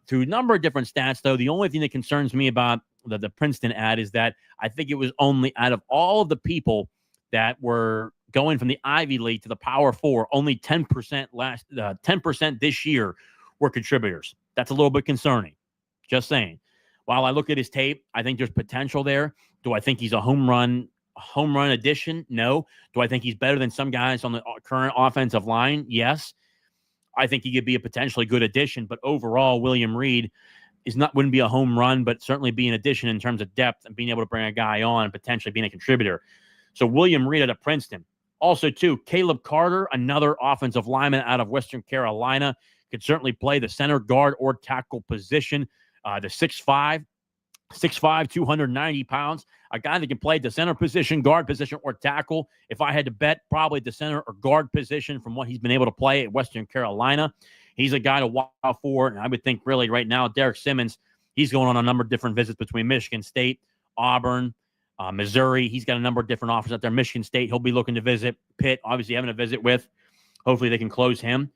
Through a number of different stats, though, the only thing that concerns me about the Princeton ad is that I think it was only out of all of the people that were going from the Ivy League to the Power 4, only 10% 10% this year were contributors. That's a little bit concerning. Just saying. While I look at his tape, I think there's potential there. Do I think he's a home run addition? No. Do I think he's better than some guys on the current offensive line? Yes. I think he could be a potentially good addition, but overall, William Reed, wouldn't be a home run, but certainly be an addition in terms of depth and being able to bring a guy on and potentially being a contributor. So William Reed out of Princeton. Also, too, Caleb Carter, another offensive lineman out of Western Carolina, could certainly play the center, guard, or tackle position. The 6'5", 290 pounds, a guy that can play the center position, guard position, or tackle. If I had to bet, probably the center or guard position from what he's been able to play at Western Carolina. He's a guy to watch out for, and I would think really right now, Derek Simmons, he's going on a number of different visits between Michigan State, Auburn, Missouri. He's got a number of different offers out there. Michigan State, he'll be looking to visit. Pitt, obviously having a visit with. Hopefully they can close him.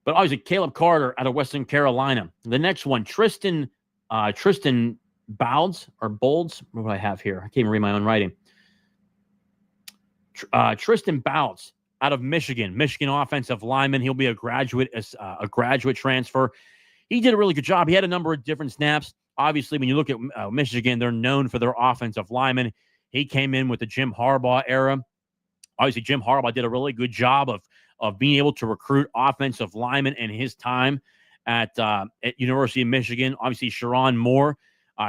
But obviously Caleb Carter out of Western Carolina. The next one, Tristan Boulds or Bolds. What do I have here? I can't even read my own writing. Tristan Boulds out of Michigan offensive lineman. He'll be a graduate transfer. He did a really good job. He had a number of different snaps. Obviously, when you look at Michigan, they're known for their offensive linemen. He came in with the Jim Harbaugh era. Obviously, Jim Harbaugh did a really good job of being able to recruit offensive linemen in his time at University of Michigan. Obviously, Sharon Moore.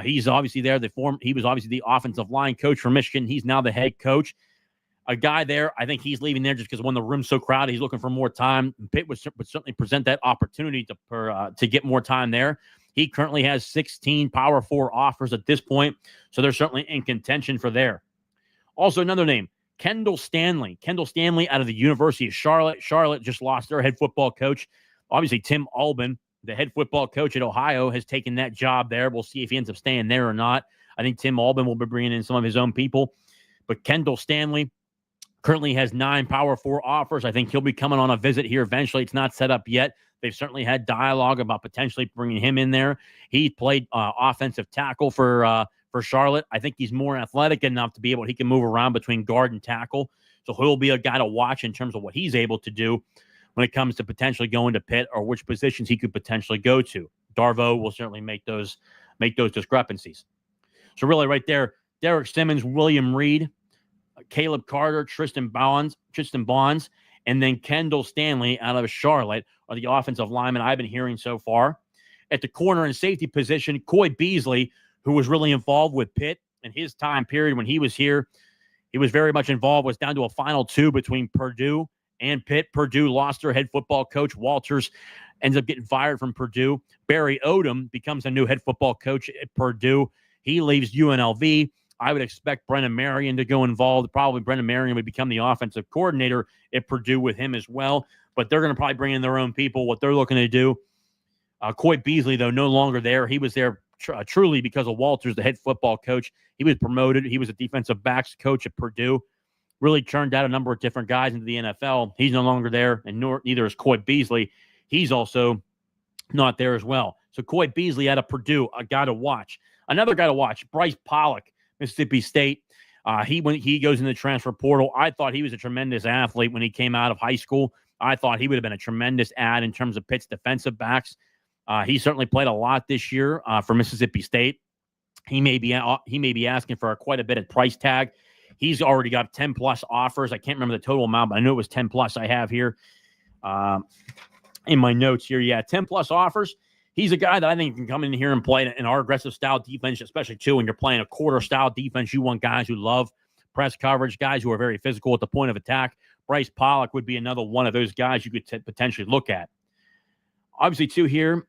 He's obviously there. He was obviously the offensive line coach for Michigan. He's now the head coach. A guy there, I think he's leaving there just because when the room's so crowded, he's looking for more time. Pitt would certainly present that opportunity to get more time there. He currently has 16 Power 4 offers at this point, so they're certainly in contention for there. Also, another name, Kendall Stanley. Kendall Stanley out of the University of Charlotte. Charlotte just lost their head football coach. Obviously, Tim Albin, the head football coach at Ohio, has taken that job there. We'll see if he ends up staying there or not. I think Tim Albin will be bringing in some of his own people. But Kendall Stanley currently has 9 Power 4 offers. I think he'll be coming on a visit here eventually. It's not set up yet. They've certainly had dialogue about potentially bringing him in there. He played offensive tackle for Charlotte. I think he's more athletic enough to be able, he can move around between guard and tackle. So he'll be a guy to watch in terms of what he's able to do when it comes to potentially going to Pitt or which positions he could potentially go to. Darvo will certainly make those discrepancies. So really right there, Derek Simmons, William Reed, Caleb Carter, Tristan Bonds, and then Kendall Stanley out of Charlotte are the offensive linemen I've been hearing so far. At the corner and safety position, Coy Beasley, who was really involved with Pitt in his time period when he was here, he was very much involved, was down to a final 2 between Purdue and Pitt. Purdue lost their head football coach. Walters ends up getting fired from Purdue. Barry Odom becomes a new head football coach at Purdue. He leaves UNLV. I would expect Brennan Marion to go involved. Probably Brennan Marion would become the offensive coordinator at Purdue with him as well. But they're going to probably bring in their own people, what they're looking to do. Coy Beasley, though, no longer there. He was there truly because of Walters, the head football coach. He was promoted. He was a defensive backs coach at Purdue. Really turned out a number of different guys into the NFL. He's no longer there, and neither is Coy Beasley. He's also not there as well. So Coy Beasley out of Purdue, a guy to watch. Another guy to watch, Bryce Pollock, Mississippi State. When he goes in the transfer portal, I thought he was a tremendous athlete when he came out of high school. I thought he would have been a tremendous add in terms of Pitt's defensive backs. He certainly played a lot this year for Mississippi State. He may be asking for quite a bit of price tag. He's already got 10 plus offers. I can't remember the total amount, but I know it was 10 plus. I have here in my notes here. Yeah, 10 plus offers. He's a guy that I think can come in here and play in our aggressive style defense, especially too when you're playing a quarter style defense. You want guys who love press coverage, guys who are very physical at the point of attack. Bryce Pollock would be another one of those guys you could potentially look at. Obviously, too, here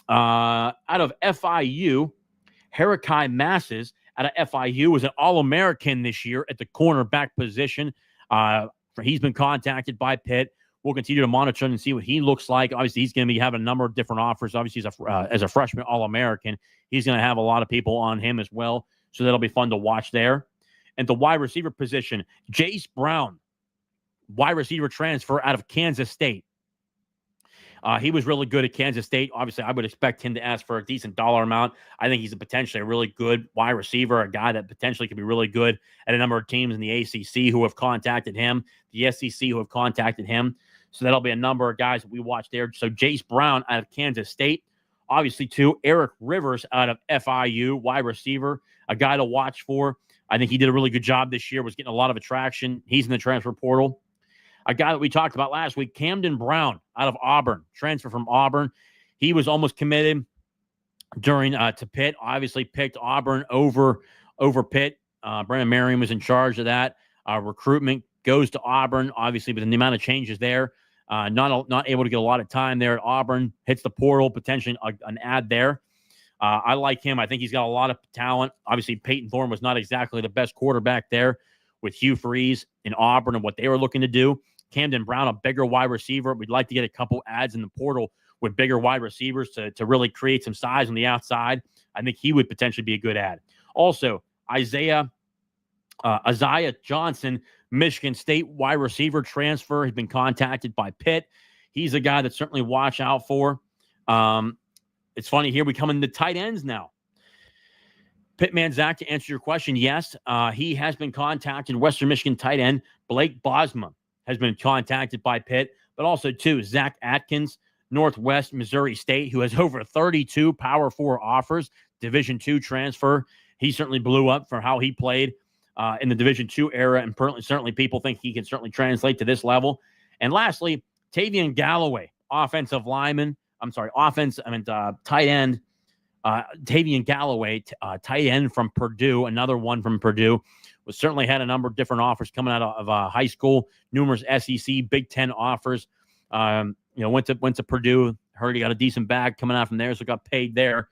out of FIU, Harakai Masses out of FIU was an All-American this year at the cornerback position. He's been contacted by Pitt. We'll continue to monitor and see what he looks like. Obviously, he's going to be having a number of different offers. Obviously, as a freshman All-American, he's going to have a lot of people on him as well. So that'll be fun to watch there. And the wide receiver position, Jace Brown, wide receiver transfer out of Kansas State. He was really good at Kansas State. Obviously, I would expect him to ask for a decent dollar amount. I think he's potentially a really good wide receiver, a guy that potentially could be really good at a number of teams in the ACC who have contacted him, the SEC who have contacted him. So that'll be a number of guys that we watch there. So Jace Brown out of Kansas State. Obviously, too, Eric Rivers out of FIU, wide receiver, a guy to watch for. I think he did a really good job this year, was getting a lot of attraction. He's in the transfer portal. A guy that we talked about last week, Camden Brown out of Auburn, transfer from Auburn. He was almost committed. during to Pitt. Obviously, picked Auburn over Pitt. Brennan Marion was in charge of that. Recruitment goes to Auburn, obviously, but the amount of changes there, not able to get a lot of time there at Auburn. Hits the portal, potentially an ad there. I like him. I think he's got a lot of talent. Obviously, Peyton Thorne was not exactly the best quarterback there with Hugh Freeze in Auburn and what they were looking to do. Camden Brown, a bigger wide receiver. We'd like to get a couple ads in the portal with bigger wide receivers to really create some size on the outside. I think he would potentially be a good ad. Also, Isaiah Johnson, Michigan State wide receiver transfer, has been contacted by Pitt. He's a guy that certainly watch out for. It's funny here. We come into tight ends now. Pittman Zach, to answer your question, yes, he has been contacted. Western Michigan tight end Blake Bosma has been contacted by Pitt, but also, too, Zach Atkins, Northwest Missouri State, who has over 32 Power 4 offers, Division II transfer. He certainly blew up for how he played in the Division II era, and certainly people think he can certainly translate to this level. And lastly, Tavian Galloway, tight end. Tavian Galloway, tight end from Purdue, another one from Purdue, was certainly had a number of different offers coming out of high school, numerous SEC, Big Ten offers. Went to Purdue. Heard he got a decent bag coming out from there, so got paid there.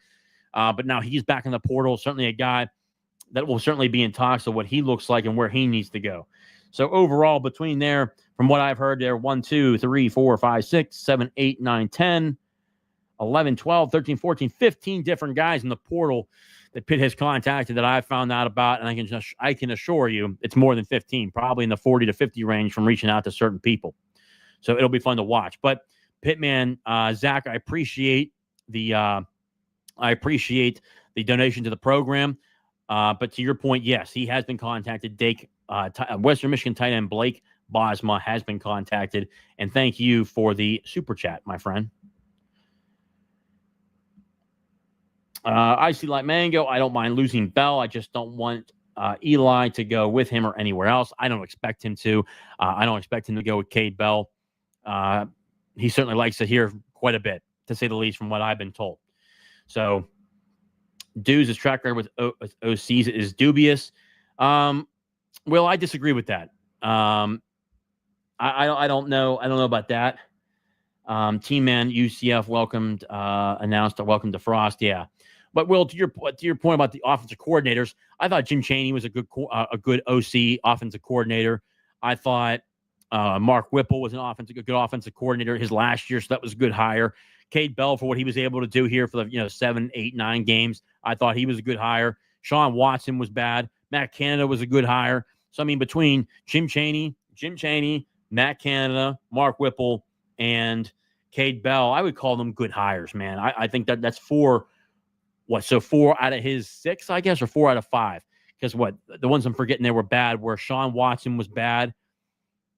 But now he's back in the portal. Certainly a guy that will certainly be in talks of what he looks like and where he needs to go. So overall, between there, from what I've heard, there 1, 2, 3, 4, 5, 6, 7, 8, 9, 10, 11, 12, 13, 14, 15 different guys in the portal that Pitt has contacted that I've found out about, and I can assure you it's more than 15, probably in the 40 to 50 range from reaching out to certain people. So it'll be fun to watch. But Pittman, Zach, I appreciate the donation to the program. But to your point, yes, he has been contacted. Western Michigan tight end Blake Bosma has been contacted, and thank you for the super chat, my friend. Icy Light Mango, I don't mind losing Bell. I just don't want Eli to go with him or anywhere else. I don't expect him to. I don't expect him to go with Kade Bell. He certainly likes it here quite a bit, to say the least, from what I've been told. So, Dude's track record with OCs is dubious. Well, I disagree with that. I don't know. I don't know about that. Team Man UCF announced a welcome to Frost. Yeah. But Will, to your point about the offensive coordinators, I thought Jim Chaney was a good OC offensive coordinator. I thought Mark Whipple was a good offensive coordinator his last year, so that was a good hire. Kade Bell, for what he was able to do here for the 7, 8, 9 games, I thought he was a good hire. Sean Watson was bad. Matt Canada was a good hire. So I mean, between Jim Chaney, Matt Canada, Mark Whipple, and Kade Bell, I would call them good hires, man. I think that's 4. So 4 out of his 6, I guess, or 4 out of 5. Because the ones I'm forgetting there were bad, where Sean Watson was bad,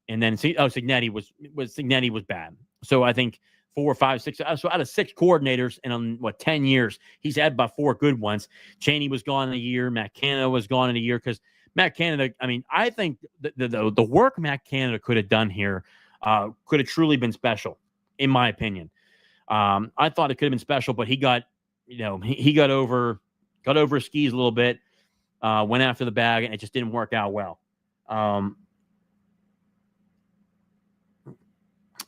and then Cignetti was bad. So I think 4, 5, 6. So out of 6 coordinators in 10 years, he's had about 4 good ones. Chaney was gone in a year. Matt Canada was gone in a year, because Matt Canada, I mean, I think the work Matt Canada could have done here could have truly been special, in my opinion. I thought it could have been special, but he got, he got over his skis a little bit, went after the bag, and it just didn't work out well.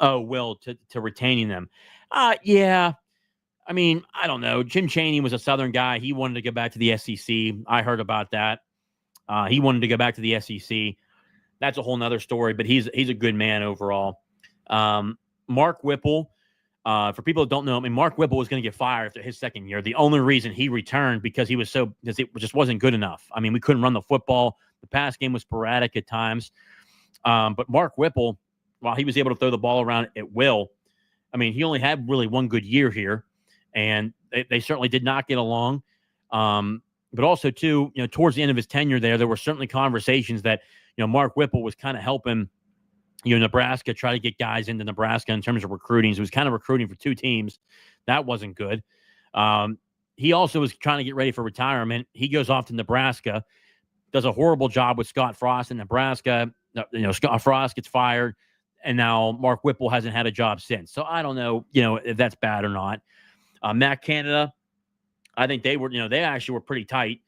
To retaining them. Yeah. I mean, I don't know. Jim Chaney was a Southern guy. He wanted to go back to the SEC. I heard about that. He wanted to go back to the SEC. That's a whole nother story, but he's a good man overall. Mark Whipple, for people that don't know, I mean, Mark Whipple was going to get fired after his second year. The only reason he returned because it just wasn't good enough. I mean, we couldn't run the football. The pass game was sporadic at times. But Mark Whipple, while he was able to throw the ball around at will, I mean, he only had really one good year here, and they certainly did not get along. But also, too, towards the end of his tenure there were certainly conversations that, Mark Whipple was kind of helping, Nebraska try to get guys into Nebraska in terms of recruiting. So he was kind of recruiting for 2 teams. That wasn't good. He also was trying to get ready for retirement. He goes off to Nebraska, does a horrible job with Scott Frost in Nebraska. Scott Frost gets fired, and now Mark Whipple hasn't had a job since. So I don't know, if that's bad or not. Matt Canada, I think they were, they actually were pretty tight.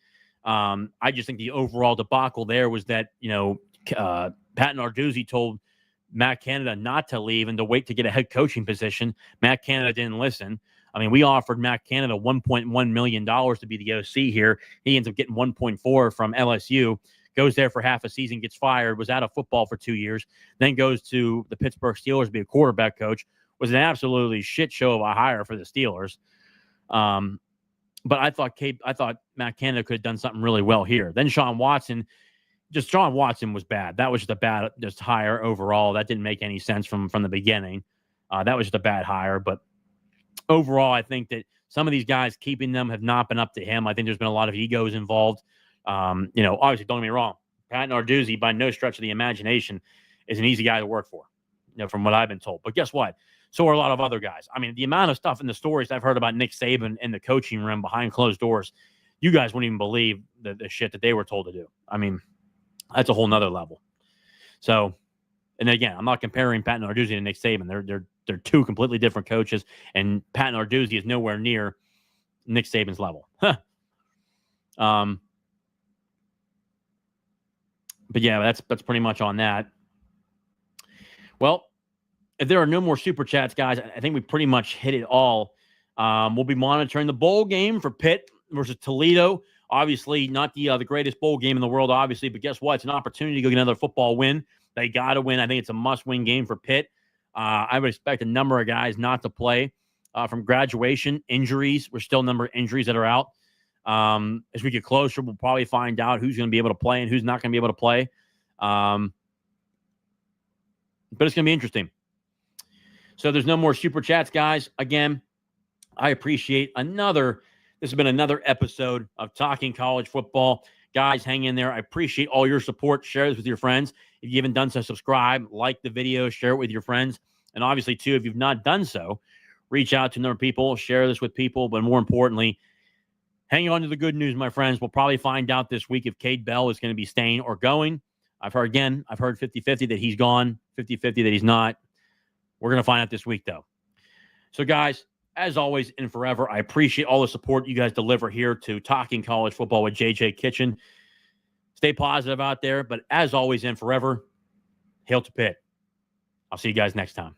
I just think the overall debacle there was that, Pat Narduzzi told Matt Canada not to leave and to wait to get a head coaching position. Matt Canada didn't listen. I mean, we offered Matt Canada $1.1 million to be the OC here. He ends up getting 1.4 from LSU, goes there for half a season, gets fired, was out of football for 2 years, then goes to the Pittsburgh Steelers to be a quarterback coach. Was an absolutely shit show of a hire for the Steelers. But I thought Matt Canada could have done something really well here. Then Sean Watson was bad. That was just a bad hire overall. That didn't make any sense from the beginning. That was just a bad hire. But overall, I think that some of these guys keeping them have not been up to him. I think there's been a lot of egos involved. Obviously, don't get me wrong. Pat Narduzzi, by no stretch of the imagination, is an easy guy to work for, from what I've been told. But guess what? So are a lot of other guys. I mean, the amount of stuff in the stories I've heard about Nick Saban in the coaching room behind closed doors, you guys wouldn't even believe the shit that they were told to do. I mean, that's a whole nother level. So, and again, I'm not comparing Pat Narduzzi to Nick Saban. They're two completely different coaches, and Pat Narduzzi is nowhere near Nick Saban's level. But yeah, that's pretty much on that. Well, if there are no more super chats, guys, I think we pretty much hit it all. We'll be monitoring the bowl game for Pitt versus Toledo. Obviously, not the greatest bowl game in the world, obviously, but guess what? It's an opportunity to go get another football win. They got to win. I think it's a must-win game for Pitt. I would expect a number of guys not to play from graduation, injuries. We're still a number of injuries that are out. As we get closer, we'll probably find out who's going to be able to play and who's not going to be able to play. But it's going to be interesting. So there's no more super chats, guys. Again, I appreciate this has been another episode of Talking College Football. Guys, hang in there. I appreciate all your support. Share this with your friends. If you haven't done so, subscribe, like the video, share it with your friends. And obviously, too, if you've not done so, reach out to other people, share this with people. But more importantly, hang on to the good news, my friends. We'll probably find out this week if Kade Bell is going to be staying or going. I've heard 50-50 that he's gone, 50-50 that he's not. We're going to find out this week, though. So, guys, as always and forever, I appreciate all the support you guys deliver here to Talking College Football with JJ Kitchen. Stay positive out there. But as always and forever, hail to Pitt. I'll see you guys next time.